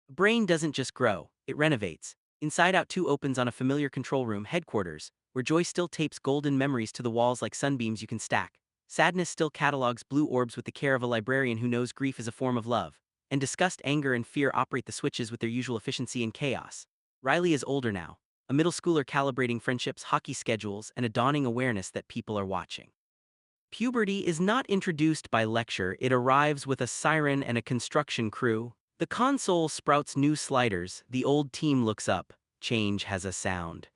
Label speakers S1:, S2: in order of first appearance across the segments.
S1: A brain doesn't just grow, it renovates. Inside Out 2 opens on a familiar control room headquarters, where joy still tapes golden memories to the walls like sunbeams you can stack. Sadness still catalogs blue orbs with the care of a librarian who knows grief is a form of love. And disgust, anger, and fear operate the switches with their usual efficiency and chaos. Riley is older now, a middle schooler calibrating friendships, hockey schedules, and a dawning awareness that people are watching. Puberty is not introduced by lecture, it arrives with a siren and a construction crew. The console sprouts new sliders, the old team looks up, change has a sound.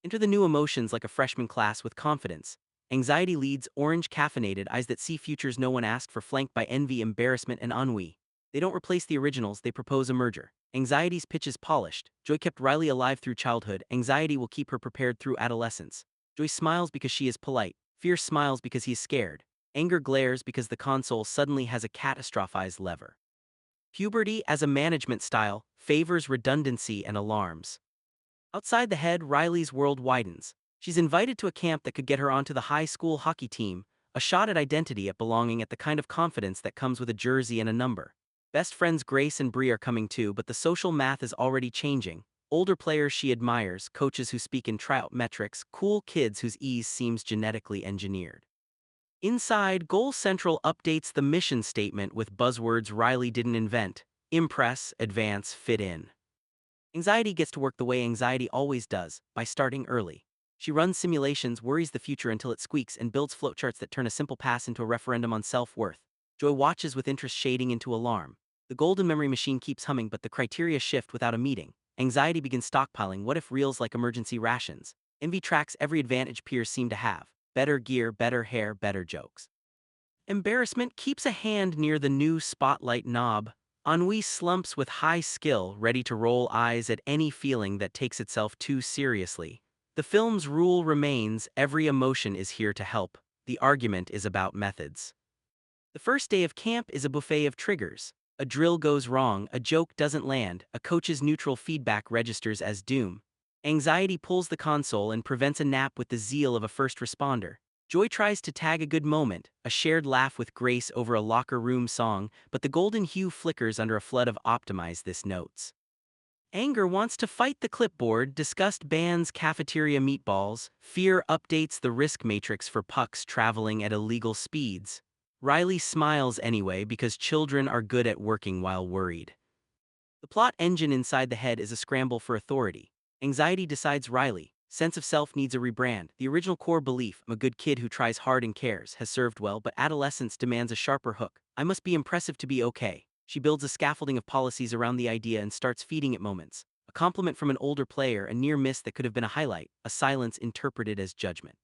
S1: Enter the new emotions like a freshman class with confidence. Anxiety leads orange caffeinated eyes that see futures no one asked for, flanked by envy, embarrassment, and ennui. They don't replace the originals, they propose a merger. Anxiety's pitch is polished. Joy kept Riley alive through childhood. Anxiety will keep her prepared through adolescence. Joy smiles because she is polite. Fear smiles because he is scared. Anger glares because the console suddenly has a catastrophized lever. Puberty, as a management style, favors redundancy and alarms. Outside the head, Riley's world widens. She's invited to a camp that could get her onto the high school hockey team, a shot at identity, at belonging, at the kind of confidence that comes with a jersey and a number. Best friends Grace and Bree are coming too, but the social math is already changing. Older players she admires, coaches who speak in tryout metrics, cool kids whose ease seems genetically engineered. Inside, Goal Central updates the mission statement with buzzwords Riley didn't invent: impress, advance, fit in. Anxiety gets to work the way anxiety always does, by starting early. She runs simulations, worries the future until it squeaks, and builds flowcharts that turn a simple pass into a referendum on self-worth. Joy watches with interest shading into alarm. The golden memory machine keeps humming, but the criteria shift without a meeting. Anxiety begins stockpiling what if reels like emergency rations. Envy tracks every advantage peers seem to have: better gear, better hair, better jokes. Embarrassment keeps a hand near the new spotlight knob. Ennui slumps with high skill, ready to roll eyes at any feeling that takes itself too seriously. The film's rule remains: every emotion is here to help. The argument is about methods. The first day of camp is a buffet of triggers. A drill goes wrong, a joke doesn't land, a coach's neutral feedback registers as doom. Anxiety pulls the console and prevents a nap with the zeal of a first responder. Joy tries to tag a good moment, a shared laugh with Grace over a locker room song, but the golden hue flickers under a flood of optimize this notes. Anger wants to fight the clipboard, disgust bans cafeteria meatballs, fear updates the risk matrix for pucks traveling at illegal speeds. Riley smiles anyway because children are good at working while worried. The plot engine inside the head is a scramble for authority. Anxiety decides Riley. Sense of self needs a rebrand. The original core belief, I'm a good kid who tries hard and cares, has served well, but adolescence demands a sharper hook. I must be impressive to be okay. She builds a scaffolding of policies around the idea and starts feeding it moments. A compliment from an older player, a near miss that could have been a highlight, a silence interpreted as judgment.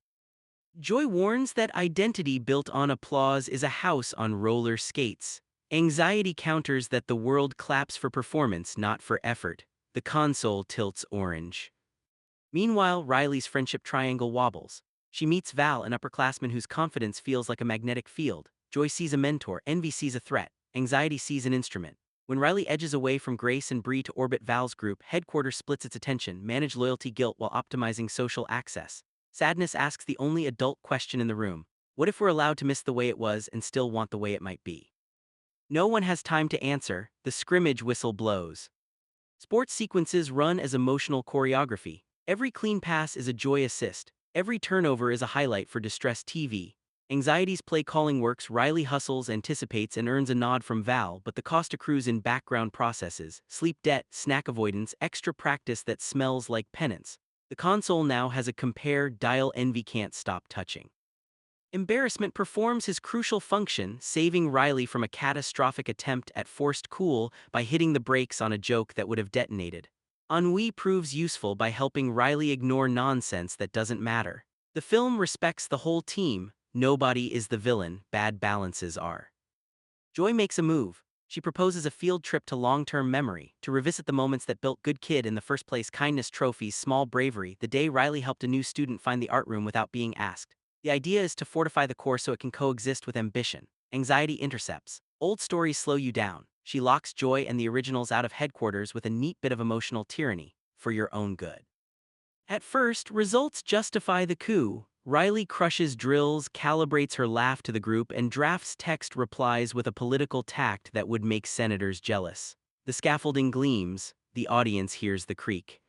S1: Joy warns that identity built on applause is a house on roller skates. Anxiety counters that the world claps for performance, not for effort. The console tilts orange. Meanwhile, Riley's friendship triangle wobbles. She meets Val, an upperclassman whose confidence feels like a magnetic field. Joy sees a mentor, envy sees a threat, anxiety sees an instrument. When Riley edges away from Grace and Bree to orbit Val's group, headquarters splits its attention, manage loyalty guilt while optimizing social access. Sadness asks the only adult question in the room: what if we're allowed to miss the way it was and still want the way it might be? No one has time to answer, the scrimmage whistle blows. Sports sequences run as emotional choreography. Every clean pass is a joy assist. Every turnover is a highlight for distressed TV. Anxiety's play calling works. Riley hustles, anticipates, and earns a nod from Val, but the cost accrues in background processes: sleep debt, snack avoidance, extra practice that smells like penance. The console now has a compare dial envy can't stop touching. Embarrassment performs his crucial function, saving Riley from a catastrophic attempt at forced cool by hitting the brakes on a joke that would have detonated. Ennui proves useful by helping Riley ignore nonsense that doesn't matter. The film respects the whole team. Nobody is the villain, bad balances are. Joy makes a move. She proposes a field trip to long-term memory, to revisit the moments that built good kid in the first place: kindness trophies, small bravery, the day Riley helped a new student find the art room without being asked. The idea is to fortify the core so it can coexist with ambition. Anxiety intercepts. Old stories slow you down. She locks Joy and the originals out of headquarters with a neat bit of emotional tyranny: for your own good. At first, results justify the coup. Riley crushes drills, calibrates her laugh to the group, and drafts text replies with a political tact that would make senators jealous. The scaffolding gleams, the audience hears the creak.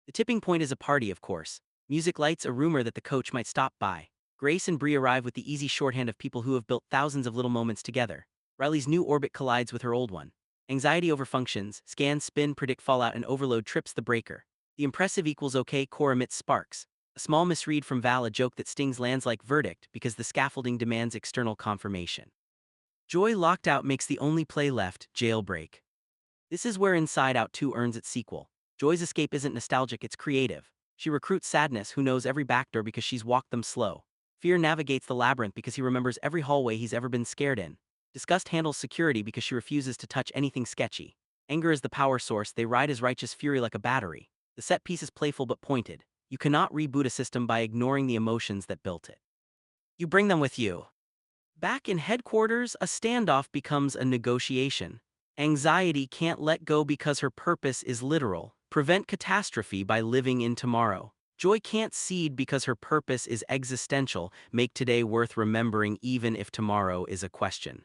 S1: The tipping point is a party, of course. Music lights a rumor that the coach might stop by. Grace and Bree arrive with the easy shorthand of people who have built thousands of little moments together. Riley's new orbit collides with her old one. Anxiety overfunctions, scan, spin, predict fallout, and overload trips the breaker. The impressive equals okay core emits sparks. A small misread from Val, a joke that stings, lands like verdict because the scaffolding demands external confirmation. Joy locked out makes the only play left, jailbreak. This is where Inside Out 2 earns its sequel. Joy's escape isn't nostalgic, it's creative. She recruits Sadness, who knows every backdoor because she's walked them slow. Fear navigates the labyrinth because he remembers every hallway he's ever been scared in. Disgust handles security because she refuses to touch anything sketchy. Anger is the power source, they ride his righteous fury like a battery. The set piece is playful but pointed. You cannot reboot a system by ignoring the emotions that built it. You bring them with you. Back in headquarters, a standoff becomes a negotiation. Anxiety can't let go because her purpose is literal. Prevent catastrophe by living in tomorrow. Joy can't cede because her purpose is existential. Make today worth remembering even if tomorrow is a question.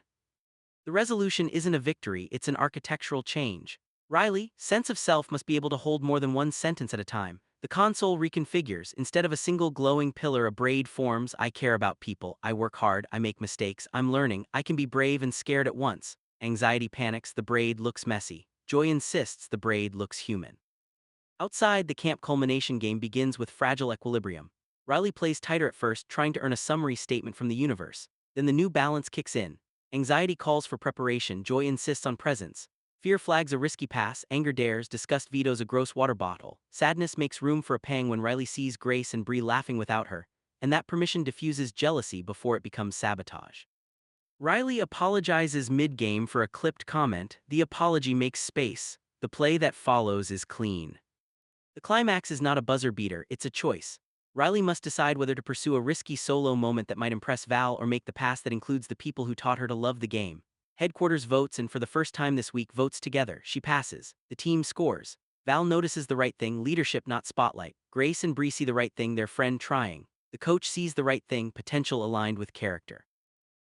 S1: The resolution isn't a victory, it's an architectural change. Riley, sense of self must be able to hold more than one sentence at a time. The console reconfigures. Instead of a single glowing pillar, a braid forms. I care about people, I work hard, I make mistakes, I'm learning, I can be brave and scared at once. Anxiety panics, the braid looks messy. Joy insists, the braid looks human. Outside, the camp culmination game begins with fragile equilibrium. Riley plays tighter at first, trying to earn a summary statement from the universe. Then the new balance kicks in. Anxiety calls for preparation, joy insists on presence. Fear flags a risky pass, anger dares, disgust vetoes a gross water bottle. Sadness makes room for a pang when Riley sees Grace and Bree laughing without her, and that permission diffuses jealousy before it becomes sabotage. Riley apologizes mid-game for a clipped comment. The apology makes space. The play that follows is clean. The climax is not a buzzer beater, it's a choice. Riley must decide whether to pursue a risky solo moment that might impress Val or make the pass that includes the people who taught her to love the game. Headquarters votes, and for the first time this week votes together. She passes. The team scores. Val notices the right thing, leadership not spotlight. Grace and Bree see the right thing, their friend trying. The coach sees the right thing, potential aligned with character.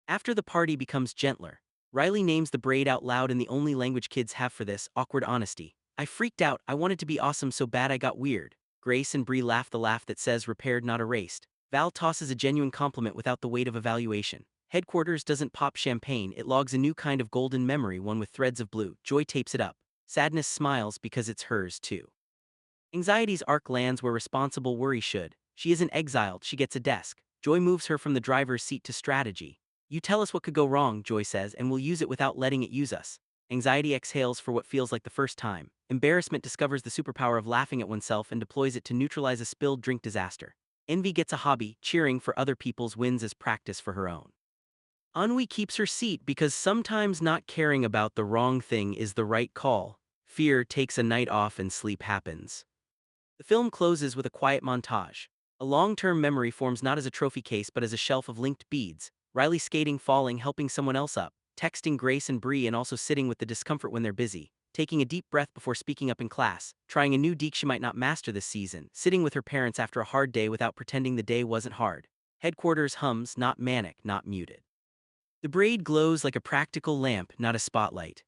S1: After the party becomes gentler, Riley names the braid out loud in the only language kids have for this, awkward honesty. I freaked out, I wanted to be awesome so bad I got weird. Grace and Bree laugh the laugh that says repaired not erased. Val tosses a genuine compliment without the weight of evaluation. Headquarters doesn't pop champagne, it logs a new kind of golden memory, one with threads of blue. Joy tapes it up. Sadness smiles because it's hers too. Anxiety's arc lands where responsible worry should. She isn't exiled, she gets a desk. Joy moves her from the driver's seat to strategy. You tell us what could go wrong, Joy says, and we'll use it without letting it use us. Anxiety exhales for what feels like the first time. Embarrassment discovers the superpower of laughing at oneself and deploys it to neutralize a spilled drink disaster. Envy gets a hobby, cheering for other people's wins as practice for her own. Ennui keeps her seat because sometimes not caring about the wrong thing is the right call. Fear takes a night off and sleep happens. The film closes with a quiet montage. A long-term memory forms not as a trophy case but as a shelf of linked beads. Riley skating, falling, helping someone else up, texting Grace and Bree, and also sitting with the discomfort when they're busy, taking a deep breath before speaking up in class, trying a new deke she might not master this season, sitting with her parents after a hard day without pretending the day wasn't hard. Headquarters hums, not manic, not muted. The braid glows like a practical lamp, not a spotlight.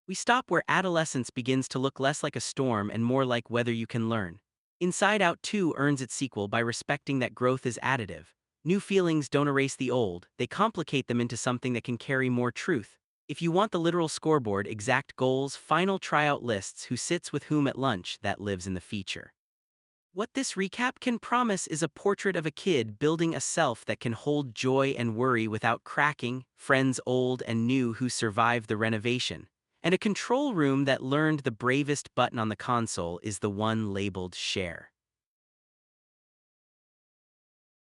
S1: We stop where adolescence begins to look less like a storm and more like whether you can learn. Inside Out 2 earns its sequel by respecting that growth is additive. New feelings don't erase the old, they complicate them into something that can carry more truth. If you want the literal scoreboard, exact goals, final tryout lists, who sits with whom at lunch, that lives in the feature. What this recap can promise is a portrait of a kid building a self that can hold joy and worry without cracking, friends old and new who survive the renovation, and a control room that learned the bravest button on the console is the one labeled share.